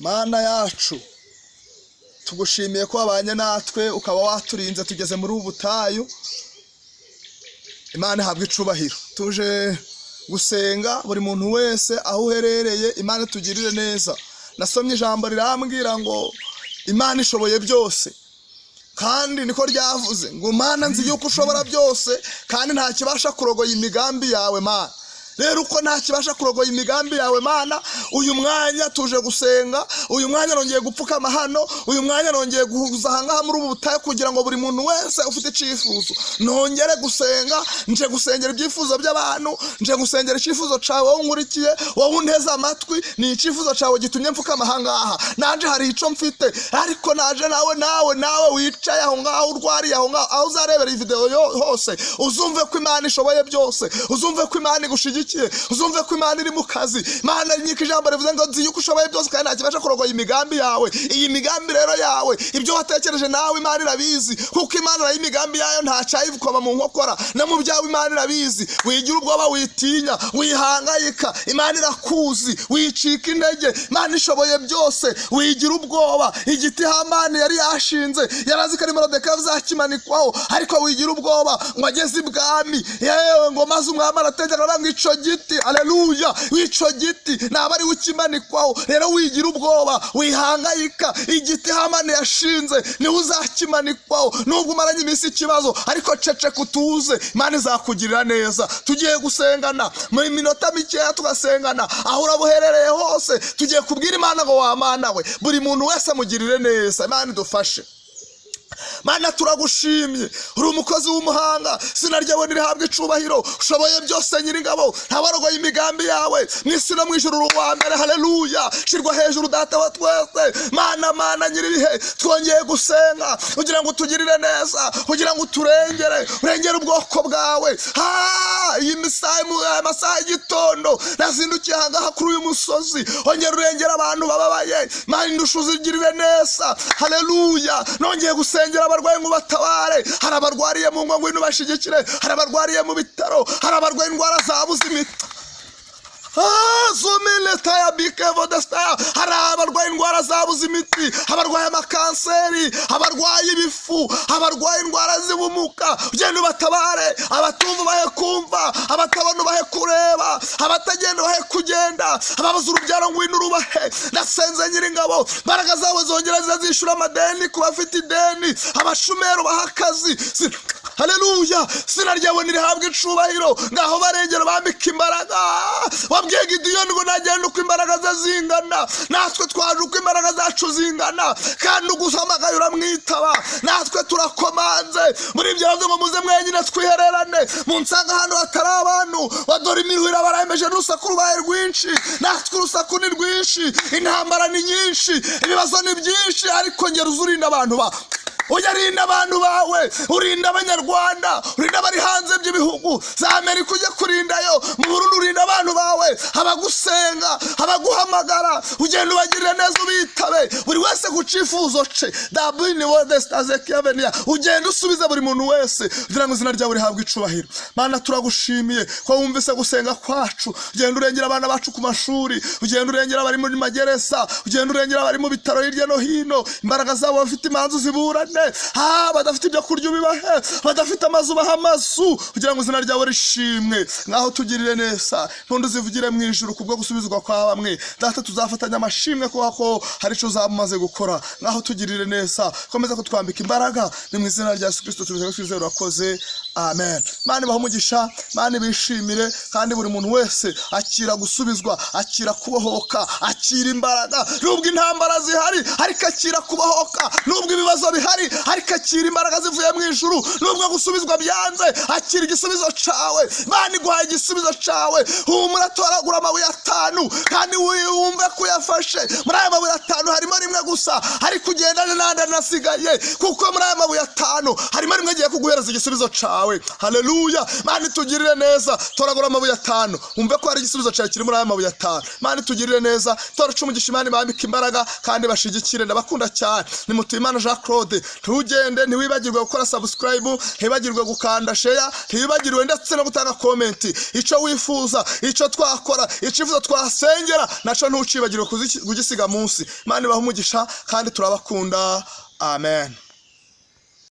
Mana yacu tugushimiye ko wabanye natwe ukaba waturinze tugeze muri ubu butayu. Imana ihabwe icubahiro. Tuje gusenga buri muntu wese aho uherereye, Imana tugirire neza. Nasomye ijambo rirambwira ngo Imana ishoboye byose, kandi niko ryavuze ngo Mana nzi yuko ushobora byose kandi nta kibasha kurogoya imigambi yawe Mana. Rero uko nta kibasha kurogoya imigambi yawe Mana, uyu mwanya tuje gusenga, uyu mwanya nongeye gupfukama hano, uyu mwanya nongeye guhuza ahangaha muri ubu butayu kugira ngo buri muntu wese ufite icifuzo nongere gusenga. Nje gusengera ibyifuzo by'abantu, nje gusengera icifuzo cawe wowe unkurikiye, wowe unteze amatwi. Ni icifuzo cawe gitumye mpfukama ahangaha. Nanje hari ico mfite, ariko naje nawe wicaye aho ngaho, urwariye aho ngaho, aho uzarebera iyi video hose, uzumve ko Imana ishoboye byose, uzumve ko Imana igushigikiye, uzumve ko Imana iri mu kazi. Imana nyika ijambo rivuze ngo nzi yuko ushoboye byose kandi nta kibasha kurogoya imigambi yawe. Iyi migambi rero yawe, ibyo watekereje nawe Imana irabizi, kuko Imana nayo imigambi yayo nta cayivukoma mu nkokora. No mu byawe Imana irabizi. Wigira ubwoba, witinya, wihangayika, Imana irakuzi. Wicika intege, Imana ishoboye byose. Wigira ubwoba, igiti Hamani yari yashinze yarazi ko ari Moridekayi azakimanikwaho, ariko wigira ubwoba ngo ageze ibwami, yewe ngo maze umwami arategeka ngo ico giti, haleluya, ico giti naba ari ukimanikwaho. Rero wigira ubwoba, wihangayika, igiti Hamani yashinze niwe uzakimanikwaho. Nubwo umaranye iminsi ikibazo, ariko cece kutuze, Imana izakugirira neza. Tugiye gusengana mu minota mikeya, tugasengana aho urabuherereye hose. Tugiye kubwira Imana ngo wa Mana we, buri muntu wese mugirire neza. Imana idufashe. Mana turagushimye, uri umukozi w'umuhanga, izina ryawe nirihabwe icubahiro. Ushoboye byose Nyiringabo, ntabarogoye imigambi yawe mw'isi no mw'ijuru uri uwa mbere. Haleluya, shirwa hejuru Data wa twese. Mana nyiribihe, twongeye gusenga kugira ngo utugirire neza, kugira ngo urengere ubwoko bwawe. Iyi masaha y'igitondo nazindukiye ahangaha kuri uyu musozi, ongera urengera abantu bababaye. Mana indusha uzigirire neza. Haleluya, nongeye gusengera abarwayi ngo batabare. Hari abarwariye mu ngo ngwino bashigikire, hari abarwariye mu bitaro, hari abarwaye indwara zabuze imiti. Hari abarwaye indwara zabuze imiti, abarwaye amakanseri, abarwaye ibifu, abarwaye indwara z'ubumuga. Ugenda ubatabare, abatumva bahe kumva, abatabona bahe kureba, abatagenda bahe kugenda, ababuze urubyaro ngwino urubahe. Ndasenze Nyiringabo, imbaraga zawe zongera zizishura amadeni ku bafite ideni, abashumeri baha akazi. Haleluya, izina ryawe nirihabwe icubahiro. Ngaho barengera bambika imbaraga. Wabwiye Gideyoni ngo nagenda uko imbaraga ze zingana, natwe twaje uko imbaraga zacu zingana, kandi uguhamagaye uramwitaba. Natwe turakomanze muri ibyo yavuze ngo muze mwenyine twihererane, munsanga hano hatari abantu. Wadora imiruho irabaremeje n'urusaku rubaye rwinshi, natwe urusaku ni rwinshi, intambara ni nyinshi, ibibazo ni byinshi, ariko ngera uzurinda abantu ba uyarinda abantu bawe, urinda abanyarwanda, urinda abari hanze by'ibihugu za Amerika, ujye kurindayo. Mu Burundi urinda abantu bawe, abagusenga, abaguhamagara, ugenda ubagirire neza, ubitabe buri wese ku cifuzo ce. Ugenda usubiza buri muntu wese kugira ngo izina ryawe rihabwe icubahiro. Mana turagushimiye ko wumvise gusenga kwacu. Ugenda urengera abana bacu ku mashuri, ugenda urengera abari muri magereza, ugenda urengera abari mu bitaro hirya no hino. Imbaraga zabo bafite imanzu ziburane, badafite ibyo kurya ubibahe, badafite amazu baha amazu, kugira ngo izina ryawe rishimwe. Ngaho tugirire neza, ntundi zivugire mu ijuru kubwo gusubizwa kwa bamwe. Data tuzafatanya amashimwe kuko hari ico uzamaze gukora. Ngaho tugirire neza, komeza kutwambika imbaraga. Ni mu izina rya Yesu Kristo twizeye urakoze. Amen. Mana baho umugisha, Mana bishimire, kandi buri muntu wese akira gusubizwa, akira kubohoka, akira imbaraga. Nubwo intambara zihari, ariko akira kubohoka. Nubwo ibibazo bihari, ariko akira imbaraga zivuye mu ijuru. Nubwo gusubizwa byanze, akira igisubizo cawe. Mana iguhaye igisubizo cawe. Humura, toragura amabuye 5 kandi wumve ko yafashe. Muri aya mabuye 5 harimo rimwe gusa, ariko ugendane nanda nasigaye, kuko muri aya mabuye 5 harimo rimwe giye kuguhereza igisubizo cawe. wawe. Haleluya. Imana itugirire neza. Toragura amabuye 5 umve ko hari igisubizo cyawe kiri muri aya mabuye 5. Imana itugirire neza. Toraca umugisha, Imana ibambike imbaraga kandi bashigikire. Ndabakunda cyane. Ni Mutuyimana Jean Claude. Ntugende, ntiwibagirwe gukora subscribe, ntibagirwe gukanda share, ntibagirwe ndetse no gutanga comment. Ico wifuza, ico twakora, icifuzo twasengera, naco ntucibagirwe kugisiga munsi. Imana ibahe umugisha kandi turabakunda. Amen.